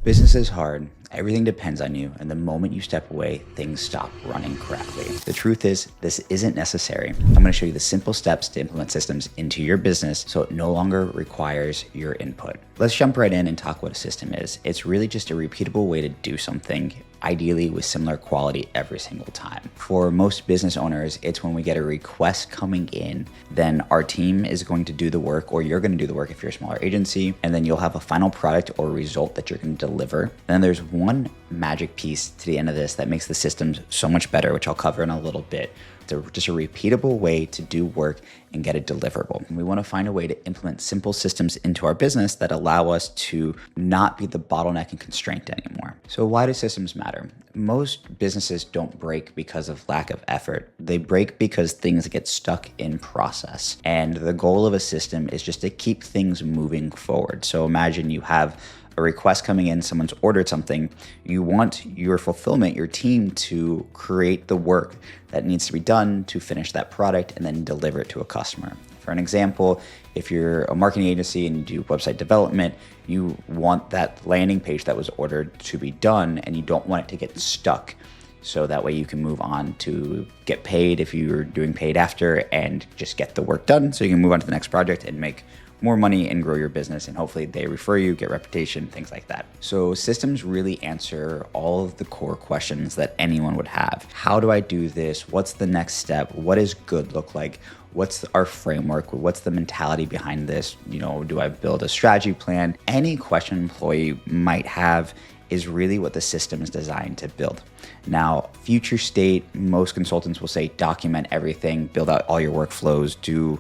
Business is hard. Everything depends on you, and the moment you step away, things stop running correctly. The truth is, this isn't necessary. I'm going to show you the simple steps to implement systems into your business so it no longer requires your input. Let's jump right in and talk what a system is. It's really just a repeatable way to do something, ideally with similar quality every single time. For most business owners, it's when we get a request coming in, then our team is going to do the work, or you're going to do the work if you're a smaller agency, and then you'll have a final product or result that you're going to deliver. And then there's one magic piece to the end of this that makes the systems so much better, which I'll cover in a little bit. It's just a repeatable way to do work and get it deliverable. And we want to find a way to implement simple systems into our business that allow us to not be the bottleneck and constraint anymore. So why do systems matter? Most businesses don't break because of lack of effort. They break because things get stuck in process. And the goal of a system is just to keep things moving forward. So imagine you have a request coming in, someone's ordered something, you want your fulfillment, your team to create the work that needs to be done to finish that product and then deliver it to a customer. For an example, if you're a marketing agency and you do website development, you want that landing page that was ordered to be done and you don't want it to get stuck. So that way you can move on to get paid if you're doing paid after and just get the work done so you can move on to the next project and make more money and grow your business, and hopefully they refer you, get reputation, things like that. So systems really answer all of the core questions that anyone would have. How do I do this? What's the next step? What does good look like? What's our framework? What's the mentality behind this? Do I build a strategy plan? Any question an employee might have is really what the system is designed to build. Now, future state, most consultants will say document everything, build out all your workflows, do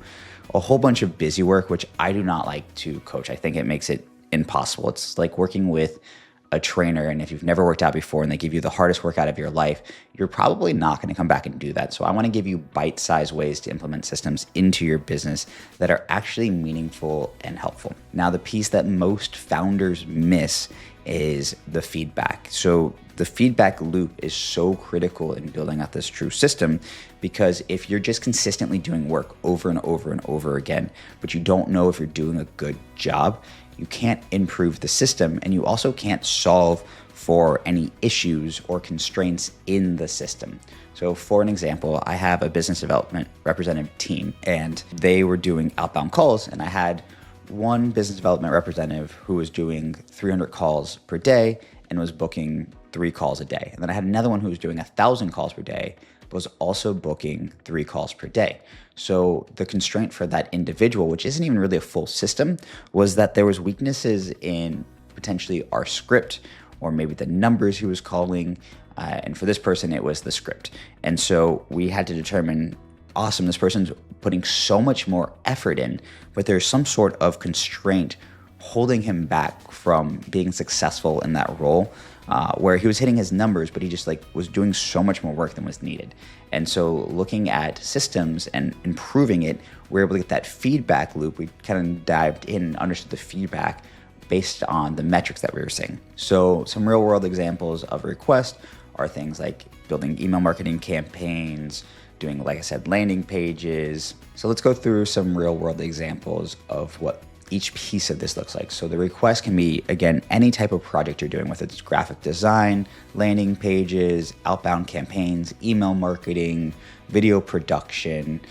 a whole bunch of busy work, which I do not like to coach. I think it makes it impossible. It's like working with a trainer, and if you've never worked out before and they give you the hardest workout of your life, you're probably not going to come back and do that. So I want to give you bite-sized ways to implement systems into your business that are actually meaningful and helpful. Now, the piece that most founders miss is the feedback. So the feedback loop is so critical in building out this true system, because if you're just consistently doing work over and over and over again, but you don't know if you're doing a good job, you can't improve the system, and you also can't solve for any issues or constraints in the system. So for an example, I have a business development representative team, and they were doing outbound calls, and I had one business development representative who was doing 300 calls per day and was booking 3 calls a day. And then I had another one who was doing 1,000 calls per day, but was also booking 3 calls per day. So the constraint for that individual, which isn't even really a full system, was that there was weaknesses in potentially our script, or maybe the numbers he was calling. And for this person, it was the script. And so we had to determine, awesome, this person's putting so much more effort in, but there's some sort of constraint holding him back from being successful in that role, where he was hitting his numbers, but he just was doing so much more work than was needed. And so looking at systems and improving it, we're able to get that feedback loop. We kind of dived in and understood the feedback based on the metrics that we were seeing. So some real world examples of a request are things like building email marketing campaigns, doing, like I said, landing pages. So let's go through some real world examples of what each piece of this looks like. So the request can be, again, any type of project you're doing, whether it's graphic design, landing pages, outbound campaigns, email marketing, video production,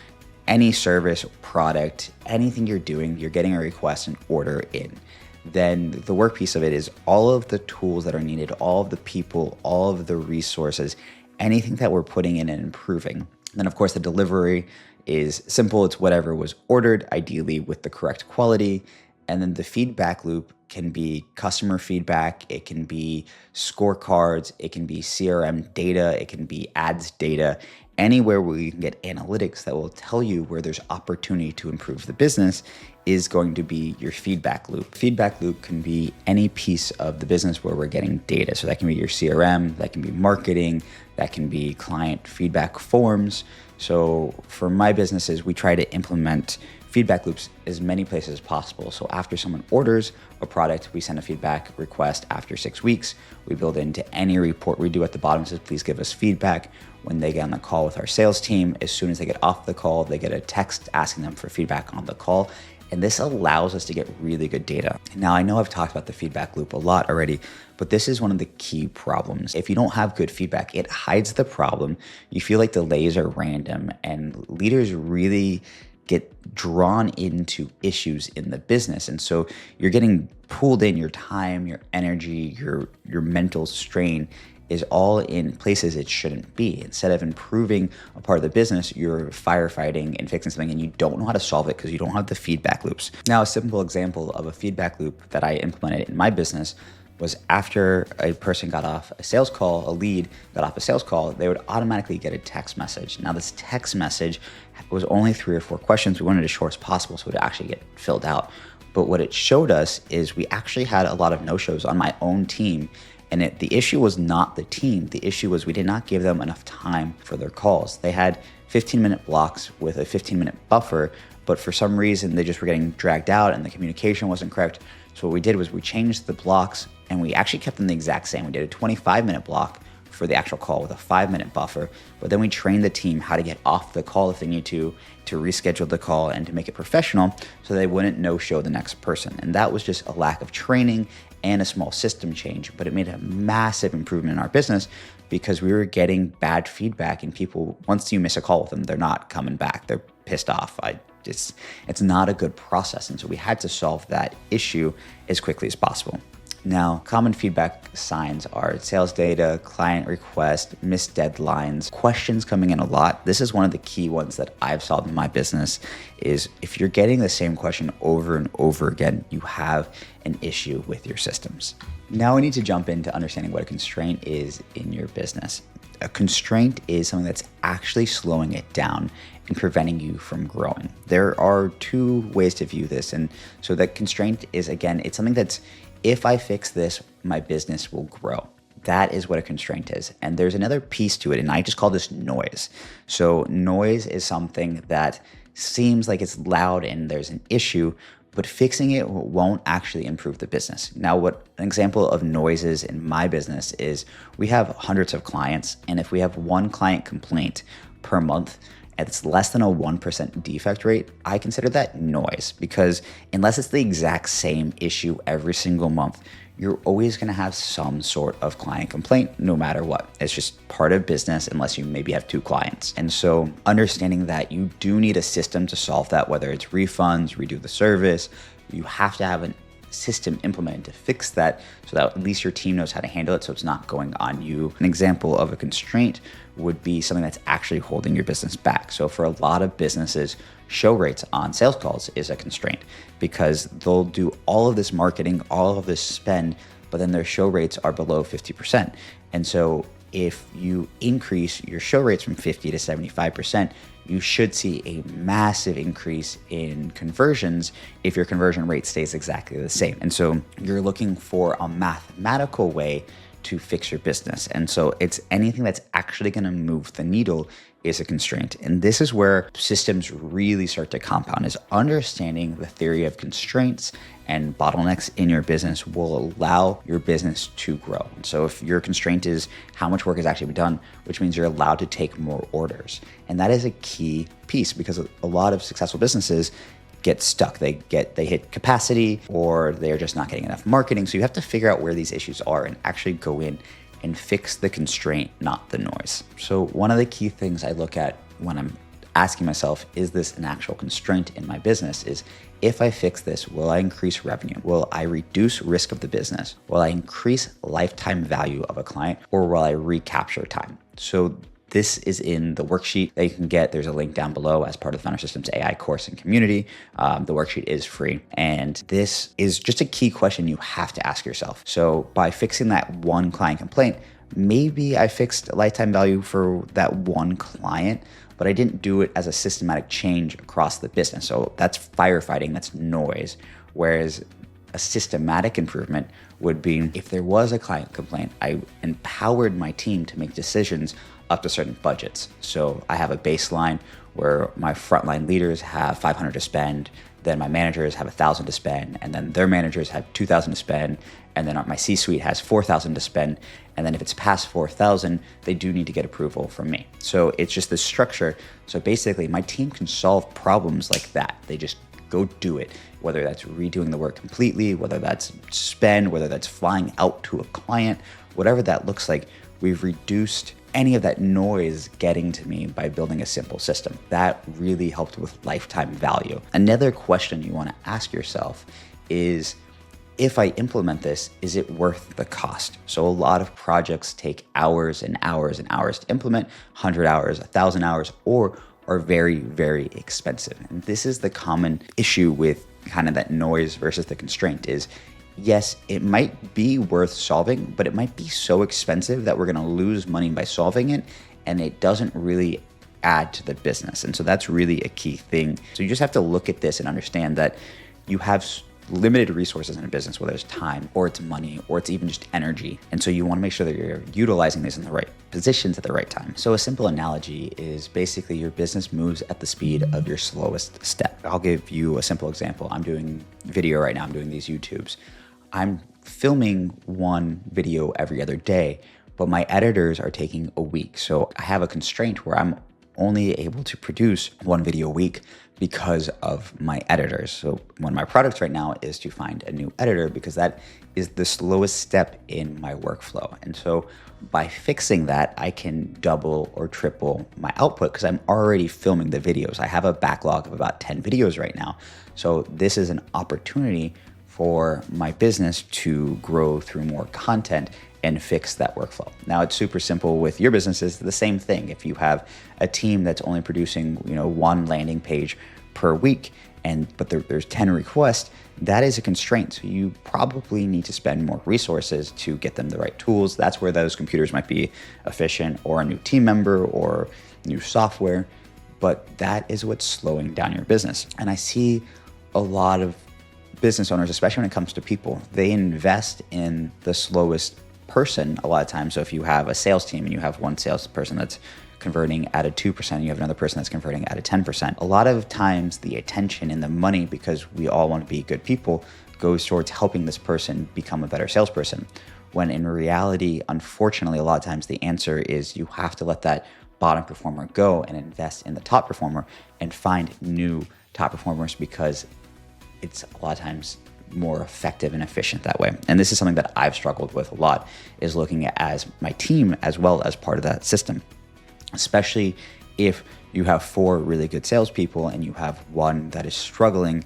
any service, product, anything you're doing, you're getting a request and order in. Then the work piece of it is all of the tools that are needed, all of the people, all of the resources, anything that we're putting in and improving. Then, of course, the delivery is simple. It's whatever was ordered, ideally with the correct quality. And then the feedback loop can be customer feedback. It can be scorecards. It can be CRM data. It can be ads data. Anywhere where you can get analytics that will tell you where there's opportunity to improve the business is going to be your feedback loop. Feedback loop can be any piece of the business where we're getting data. So that can be your CRM, that can be marketing, that can be client feedback forms. So for my businesses, we try to implement feedback loops as many places as possible. So after someone orders a product, we send a feedback request after 6 weeks. We build into any report we do at the bottom, says, please give us feedback. When they get on the call with our sales team, as soon as they get off the call, they get a text asking them for feedback on the call. And this allows us to get really good data. Now, I know I've talked about the feedback loop a lot already, But this is one of the key problems. If you don't have good feedback, it hides the problem. You feel like delays are random, and leaders really get drawn into issues in the business. And so you're getting pulled in, your time, your energy, your mental strain is all in places it shouldn't be. Instead of improving a part of the business, you're firefighting and fixing something and you don't know how to solve it because you don't have the feedback loops. Now, a simple example of a feedback loop that I implemented in my business was after a person got off a sales call, a lead got off a sales call, they would automatically get a text message. Now, this text message was only 3 or 4 questions. We wanted it as short as possible so it would actually get filled out. But what it showed us is we actually had a lot of no-shows on my own team. And the issue was not the team. The issue was we did not give them enough time for their calls. They had 15-minute blocks with a 15-minute buffer, but for some reason they just were getting dragged out and the communication wasn't correct. So what we did was we changed the blocks and we actually kept them the exact same. We did a 25-minute block for the actual call with a 5-minute buffer, but then we trained the team how to get off the call if they need to reschedule the call and to make it professional so they wouldn't no-show the next person. And that was just a lack of training and a small system change, but it made a massive improvement in our business because we were getting bad feedback and people, once you miss a call with them, they're not coming back. They're pissed off. It's not a good process. And so we had to solve that issue as quickly as possible. Now, common feedback signs are sales data, client request, missed deadlines, questions coming in a lot. This is one of the key ones that I've solved in my business is if you're getting the same question over and over again, you have an issue with your systems. Now we need to jump into understanding what a constraint is in your business. A constraint is something that's actually slowing it down and preventing you from growing. There are 2 ways to view this. And so that constraint is, again, it's something that's, if I fix this, my business will grow. That is what a constraint is. And there's another piece to it, and I just call this noise. So noise is something that seems like it's loud and there's an issue, but fixing it won't actually improve the business. Now, what an example of noise is in my business is we have hundreds of clients, and if we have 1 client complaint per month, it's less than a 1% defect rate, I consider that noise because unless it's the exact same issue every single month, you're always gonna have some sort of client complaint no matter what. It's just part of business unless you maybe have 2 clients. And so understanding that you do need a system to solve that, whether it's refunds, redo the service, you have to have a system implemented to fix that so that at least your team knows how to handle it so it's not going on you. An example of a constraint would be something that's actually holding your business back. So for a lot of businesses, show rates on sales calls is a constraint because they'll do all of this marketing, all of this spend, but then their show rates are below 50%. And so if you increase your show rates from 50 to 75%, you should see a massive increase in conversions if your conversion rate stays exactly the same. And so you're looking for a mathematical way to fix your business. And so it's anything that's actually going to move the needle is a constraint. And this is where systems really start to compound, is understanding the theory of constraints and bottlenecks in your business will allow your business to grow. And so if your constraint is how much work is actually done, which means you're allowed to take more orders. And that is a key piece because a lot of successful businesses get stuck. They hit capacity or they're just not getting enough marketing. So you have to figure out where these issues are and actually go in and fix the constraint, not the noise. So one of the key things I look at when I'm asking myself, is this an actual constraint in my business, is if I fix this, will I increase revenue? Will I reduce risk of the business? Will I increase lifetime value of a client, or will I recapture time? So this is in the worksheet that you can get. There's a link down below as part of the Founder Systems AI course and community. The worksheet is free. And this is just a key question you have to ask yourself. So by fixing that one client complaint, maybe I fixed lifetime value for that one client, but I didn't do it as a systematic change across the business. So that's firefighting, that's noise. Whereas a systematic improvement would be if there was a client complaint, I empowered my team to make decisions up to certain budgets. So I have a baseline where my frontline leaders have 500 to spend, then my managers have 1,000 to spend, and then their managers have 2,000 to spend, and then my C-suite has 4,000 to spend, and then if it's past 4,000, they do need to get approval from me. So it's just this structure. So basically, my team can solve problems like that. They just go do it. Whether that's redoing the work completely, whether that's spend, whether that's flying out to a client, whatever that looks like, we've reduced any of that noise getting to me by building a simple system. That really helped with lifetime value. Another question you want to ask yourself is, if I implement this, is it worth the cost? So a lot of projects take hours and hours and hours to implement, 100 hours, 1,000 hours, or are very, very expensive. And this is the common issue with kind of that noise versus the constraint is, yes, it might be worth solving, but it might be so expensive that we're going to lose money by solving it, and it doesn't really add to the business. And so that's really a key thing. So you just have to look at this and understand that you have limited resources in a business, whether it's time or it's money or it's even just energy. And so you want to make sure that you're utilizing these in the right positions at the right time. So a simple analogy is basically your business moves at the speed of your slowest step. I'll give you a simple example. I'm doing video right now. I'm doing these YouTubes. I'm filming one video every other day, but my editors are taking a week. So I have a constraint where I'm only able to produce one video a week because of my editors. So one of my products right now is to find a new editor because that is the slowest step in my workflow. And so by fixing that, I can double or triple my output because I'm already filming the videos. I have a backlog of about 10 videos right now. So this is an opportunity for my business to grow through more content and fix that workflow. Now it's super simple with your businesses, the same thing. If you have a team that's only producing, one landing page per week, but there's 10 requests, that is a constraint. So you probably need to spend more resources to get them the right tools. That's where those computers might be efficient, or a new team member or new software, but that is what's slowing down your business. And I see a lot of business owners, especially when it comes to people, they invest in the slowest person a lot of times. So if you have a sales team and you have one salesperson that's converting at a 2%, and you have another person that's converting at a 10%, a lot of times the attention and the money, because we all want to be good people, goes towards helping this person become a better salesperson. When in reality, unfortunately, a lot of times the answer is you have to let that bottom performer go and invest in the top performer and find new top performers, because it's a lot of times more effective and efficient that way. And this is something that I've struggled with a lot, is looking at as my team as well as part of that system, especially if you have 4 really good salespeople and you have one that is struggling.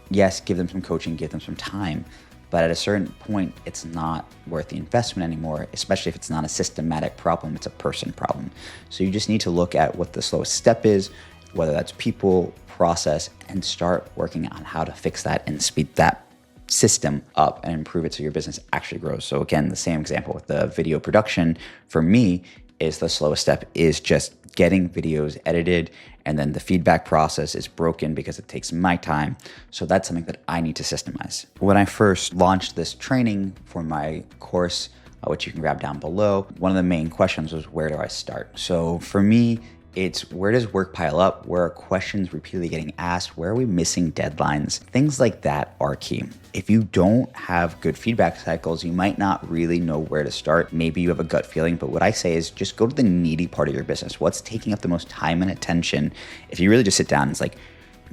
Yes, give them some coaching, give them some time, but at a certain point, it's not worth the investment anymore, especially if it's not a systematic problem, it's a person problem. So you just need to look at what the slowest step is, whether that's people, process, and start working on how to fix that and speed that system up and improve it so your business actually grows. So again, the same example with the video production for me is the slowest step is just getting videos edited, and then the feedback process is broken because it takes my time. So that's something that I need to systemize. When I first launched this training for my course, which you can grab down below, one of the main questions was, where do I start? So for me, it's where does work pile up? Where are questions repeatedly getting asked? Where are we missing deadlines? Things like that are key. If you don't have good feedback cycles, you might not really know where to start. Maybe you have a gut feeling, but what I say is just go to the needy part of your business. What's taking up the most time and attention? If you really just sit down, it's like,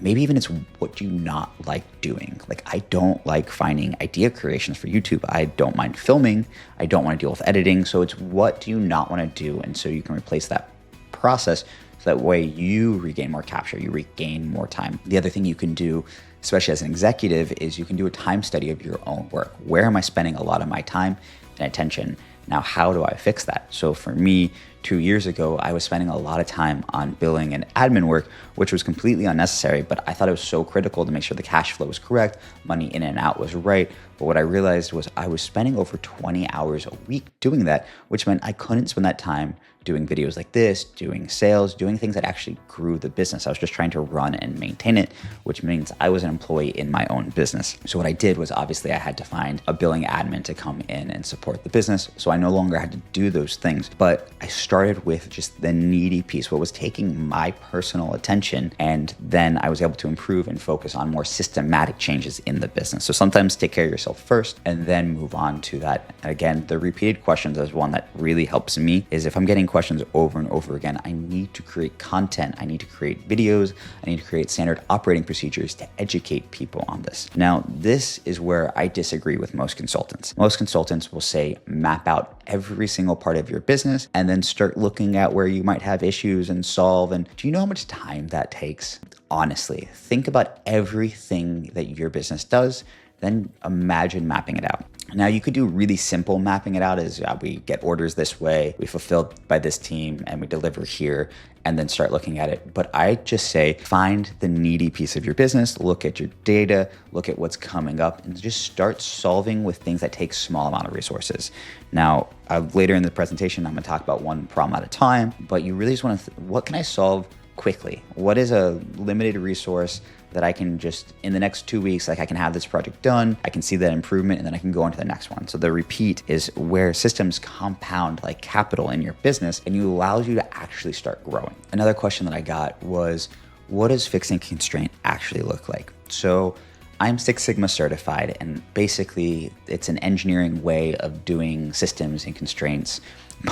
maybe even it's what you not like doing. Like, I don't like finding idea creations for YouTube. I don't mind filming. I don't want to deal with editing. So it's what do you not want to do? And so you can replace that process so that way you regain more capture, you regain more time. The other thing you can do, especially as an executive, is you can do a time study of your own work. Where am I spending a lot of my time and attention? Now, how do I fix that? So for me, 2 years ago, I was spending a lot of time on billing and admin work, which was completely unnecessary, but I thought it was so critical to make sure the cash flow was correct, money in and out was right. But what I realized was I was spending over 20 hours a week doing that, which meant I couldn't spend that time doing videos like this, doing sales, doing things that actually grew the business. I was just trying to run and maintain it, which means I was an employee in my own business. So what I did was obviously I had to find a billing admin to come in and support the business. So I no longer had to do those things, but I started started with just the needy piece, what was taking my personal attention, and then I was able to improve and focus on more systematic changes in the business. So sometimes take care of yourself first and then move on to that. And again, the repeated questions is one that really helps me. Is if I'm getting questions over and over again, I need to create content, I need to create videos, I need to create standard operating procedures to educate people on this. Now, this is where I disagree with most consultants. Most consultants will say, map out every single part of your business and then start looking at where you might have issues and solve. And do you know how much time that takes? Honestly, think about everything that your business does, then imagine mapping it out. Now, you could do really simple mapping it out as we get orders this way, we fulfill by this team, and we deliver here, and then start looking at it. But I just say, find the needy piece of your business, look at your data, look at what's coming up, and just start solving with things that take small amount of resources. Now, later in the presentation, I'm gonna talk about one problem at a time, but you really just wanna, what can I solve quickly? What is a limited resource that I can just, in the next 2 weeks, like I can have this project done, I can see that improvement, and then I can go on to the next one. So the repeat is where systems compound like capital in your business and it allows you to actually start growing. Another question that I got was, what does fixing constraint actually look like? So I'm Six Sigma certified, and basically it's an engineering way of doing systems and constraints.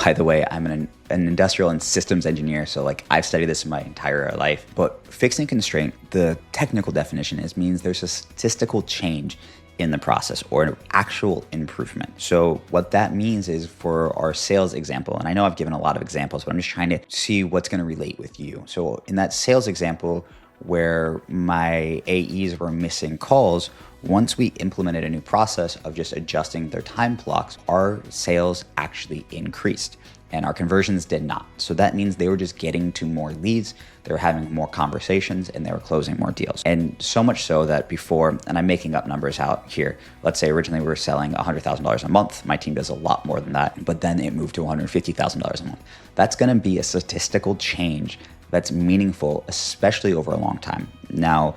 By the way, I'm an industrial and systems engineer, so like I've studied this my entire life. But fixing constraint, the technical definition means there's a statistical change in the process or an actual improvement. So what that means is, for our sales example, and I know I've given a lot of examples, but I'm just trying to see what's going to relate with you. So in that sales example, where my AEs were missing calls, once we implemented a new process of just adjusting their time blocks, our sales actually increased and our conversions did not. So that means they were just getting to more leads, they were having more conversations, and they were closing more deals. And so much so that before, and I'm making up numbers out here, let's say originally we were selling $100,000 a month. My team does a lot more than that, but then it moved to $150,000 a month. That's gonna be a statistical change that's meaningful, especially over a long time. Now,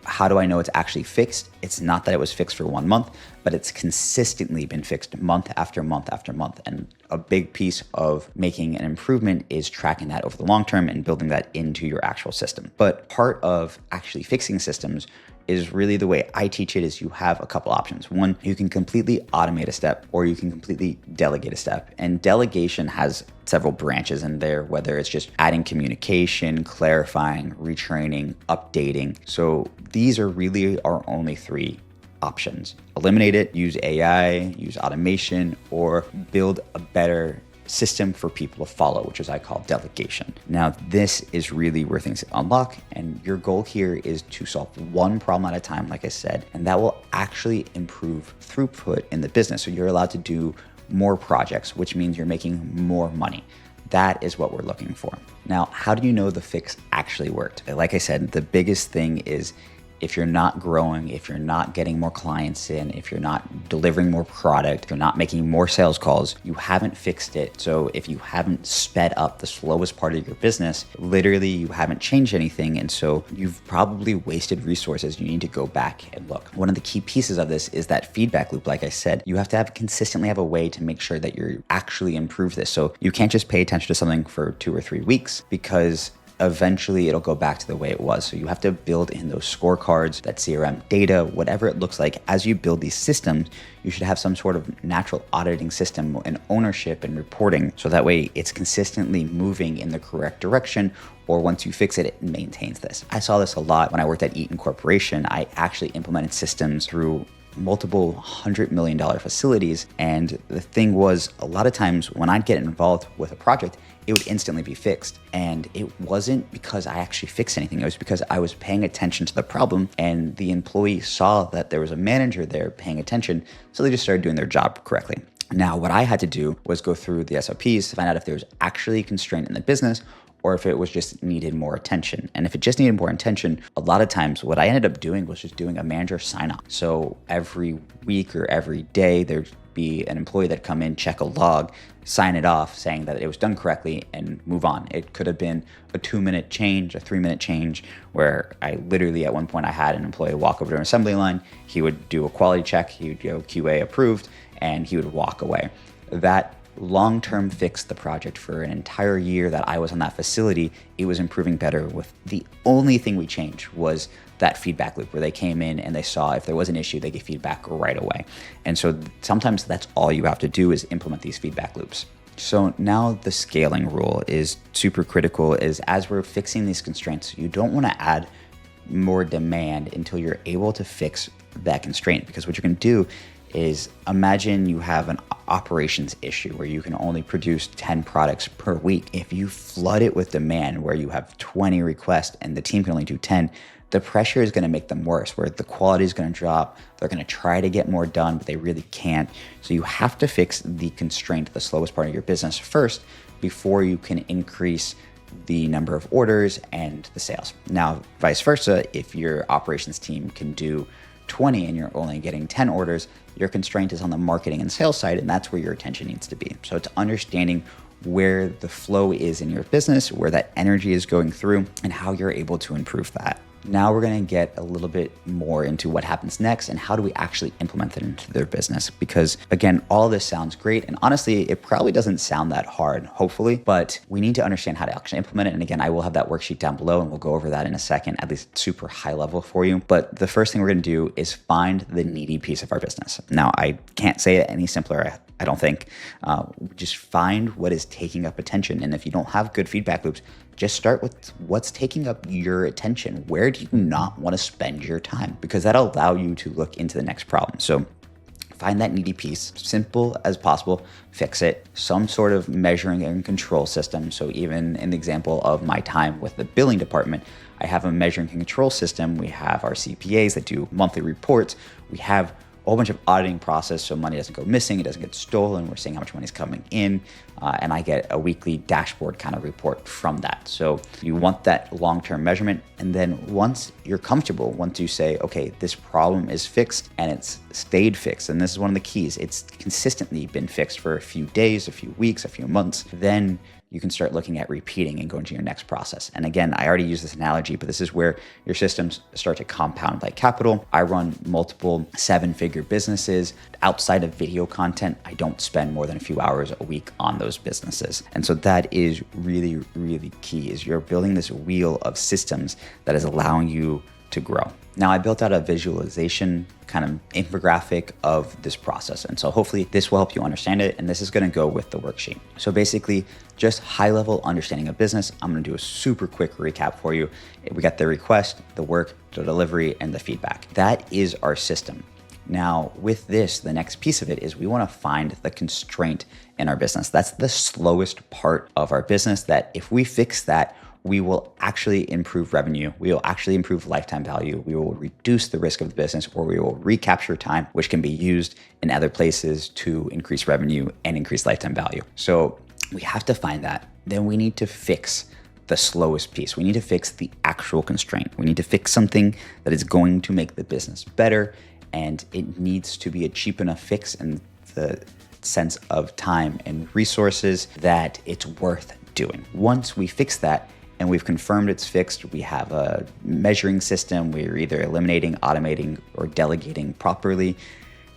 how do I know it's actually fixed? It's not that it was fixed for 1 month, but it's consistently been fixed month after month after month. And a big piece of making an improvement is tracking that over the long term and building that into your actual system. But part of actually fixing systems is really, the way I teach it is, you have a couple options. One, you can completely automate a step, or you can completely delegate a step. And delegation has several branches in there, whether it's just adding communication, clarifying, retraining, updating. So these are really our only three options. Eliminate it, use AI, use automation, or build a better system for people to follow, which is I call delegation. Now, this is really where things unlock, and your goal here is to solve one problem at a time, like I said, and that will actually improve throughput in the business. So you're allowed to do more projects, which means you're making more money. That is what we're looking for. Now, how do you know the fix actually worked? Like I said, the biggest thing is, if you're not growing, if you're not getting more clients in, if you're not delivering more product, if you're not making more sales calls, you haven't fixed it. So if you haven't sped up the slowest part of your business, literally you haven't changed anything. And so you've probably wasted resources. You need to go back and look. One of the key pieces of this is that feedback loop. Like I said, you have to consistently have a way to make sure that you're actually improve this. So you can't just pay attention to something for 2 or 3 weeks, because eventually it'll go back to the way it was. So you have to build in those scorecards, that CRM data, whatever it looks like. As you build these systems, you should have some sort of natural auditing system and ownership and reporting. So that way it's consistently moving in the correct direction, or once you fix it, it maintains this. I saw this a lot when I worked at Eaton Corporation. I actually implemented systems through multiple $100 million facilities. And the thing was, a lot of times when I'd get involved with a project, it would instantly be fixed. And it wasn't because I actually fixed anything. It was because I was paying attention to the problem, and the employee saw that there was a manager there paying attention. So they just started doing their job correctly. Now, what I had to do was go through the SOPs to find out if there was actually a constraint in the business, or if it was just needed more attention. And if it just needed more attention, a lot of times what I ended up doing was just doing a manager sign off. So every week or every day, there'd be an employee that come in, check a log, sign it off saying that it was done correctly, and move on. It could have been a 2-minute change, a 3-minute change, where I literally at one point I had an employee walk over to an assembly line. He would do a quality check, he would go QA approved, and he would walk away. That long-term fixed the project for an entire year that I was on that facility. It was improving better with the only thing we changed was that feedback loop where they came in and they saw if there was an issue, they get feedback right away. And so sometimes that's all you have to do is implement these feedback loops. So now the scaling rule is super critical. Is as we're fixing these constraints, you don't want to add more demand until you're able to fix that constraint, because what you're going to do is imagine you have an operations issue where you can only produce 10 products per week. If you flood it with demand where you have 20 requests and the team can only do 10, the pressure is going to make them worse, where the quality is going to drop. They're going to try to get more done, but they really can't. So you have to fix the constraint, the slowest part of your business first, before you can increase the number of orders and the sales. Now, vice versa, if your operations team can do 20 and you're only getting 10 orders, your constraint is on the marketing and sales side, and that's where your attention needs to be. So it's understanding where the flow is in your business, where that energy is going through, and how you're able to improve that. Now we're going to get a little bit more into what happens next and how do we actually implement it into their business. Because again, all this sounds great. And honestly, it probably doesn't sound that hard, hopefully, but we need to understand how to actually implement it. And again, I will have that worksheet down below and we'll go over that in a second, at least super high level for you. But the first thing we're going to do is find the needy piece of our business. Now, I can't say it any simpler, I don't think. Just find what is taking up attention. And if you don't have good feedback loops, just start with what's taking up your attention. Where do you not want to spend your time? Because that'll allow you to look into the next problem. So find that needy piece, simple as possible, fix it, some sort of measuring and control system. So even in the example of my time with the billing department, I have a measuring and control system. We have our CPAs that do monthly reports. We have a whole bunch of auditing process so money doesn't go missing, it doesn't get stolen. We're seeing how much money is coming in, and I get a weekly dashboard kind of report from that. So you want that long-term measurement, and then once you're comfortable, once you say, okay, this problem is fixed and it's stayed fixed, and this is one of the keys, it's consistently been fixed for a few days, a few weeks, a few months, then you can start looking at repeating and going to your next process. And again, I already used this analogy, but this is where your systems start to compound like capital. I run multiple 7-figure businesses. Outside of video content, I don't spend more than a few hours a week on those businesses. And so that is really, really key, is you're building this wheel of systems that is allowing you to grow. Now, I built out a visualization kind of infographic of this process. And so hopefully this will help you understand it. And this is going to go with the worksheet. So basically just high level understanding of business. I'm going to do a super quick recap for you. We got the request, the work, the delivery, and the feedback. That is our system. Now with this, the next piece of it is we want to find the constraint in our business. That's the slowest part of our business, that if we fix that, we will actually improve revenue. We will actually improve lifetime value. We will reduce the risk of the business, or we will recapture time, which can be used in other places to increase revenue and increase lifetime value. So we have to find that. Then we need to fix the slowest piece. We need to fix the actual constraint. We need to fix something that is going to make the business better, and it needs to be a cheap enough fix in the sense of time and resources that it's worth doing. Once we fix that, and we've confirmed it's fixed, we have a measuring system. We're either eliminating, automating, or delegating properly,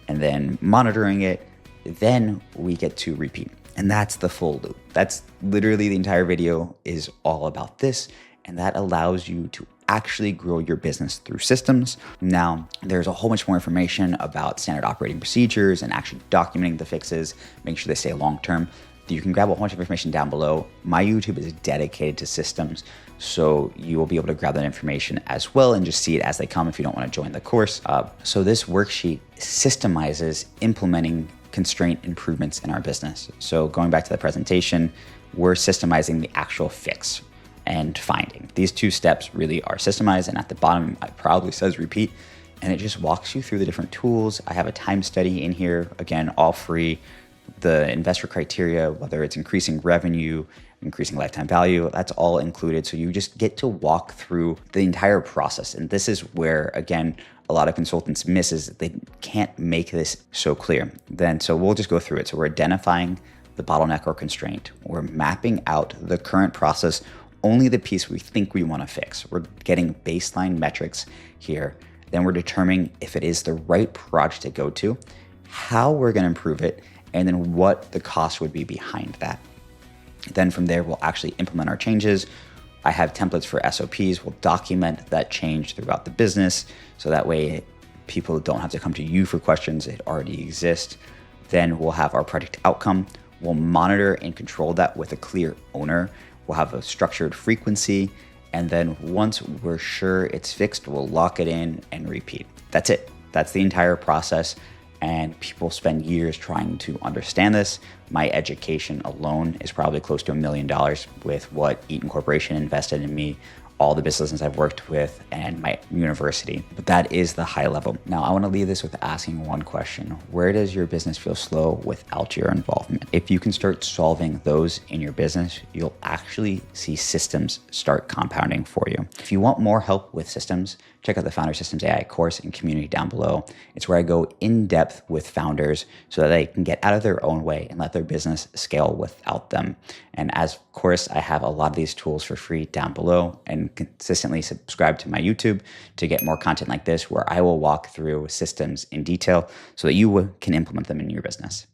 and then monitoring it. Then we get to repeat. And that's the full loop. That's literally the entire video is all about this. And that allows you to actually grow your business through systems. Now, there's a whole bunch more information about standard operating procedures and actually documenting the fixes, making sure they stay long-term. You can grab a whole bunch of information down below. My YouTube is dedicated to systems, so you will be able to grab that information as well and just see it as they come if you don't want to join the course. So this worksheet systemizes implementing constraint improvements in our business. So going back to the presentation, we're systemizing the actual fix and finding. These two steps really are systemized, and at the bottom, it probably says repeat, and it just walks you through the different tools. I have a time study in here, again, all free. The investor criteria, whether it's increasing revenue, increasing lifetime value, that's all included. So you just get to walk through the entire process. And this is where, again, a lot of consultants miss, is they can't make this so clear. So we'll just go through it. So we're identifying the bottleneck or constraint. We're mapping out the current process, only the piece we think we want to fix. We're getting baseline metrics here. Then we're determining if it is the right project to go to, how we're going to improve it, and then what the cost would be behind that. Then from there, we'll actually implement our changes. I have templates for SOPs. We'll document that change throughout the business, so that way people don't have to come to you for questions. It already exists. Then we'll have our project outcome. We'll monitor and control that with a clear owner. We'll have a structured frequency. And then once we're sure it's fixed, we'll lock it in and repeat. That's it. That's the entire process. And people spend years trying to understand this. My education alone is probably close to $1 million with what Eaton Corporation invested in me, all the businesses I've worked with, and my university. But that is the high level. Now, I want to leave this with asking one question. Where does your business feel slow without your involvement? If you can start solving those in your business, you'll actually see systems start compounding for you. If you want more help with systems, check out the Founder Systems AI course and community down below. It's where I go in depth with founders so that they can get out of their own way and let their business scale without them. And as course, I have a lot of these tools for free down below, and consistently subscribe to my YouTube to get more content like this, where I will walk through systems in detail so that you can implement them in your business.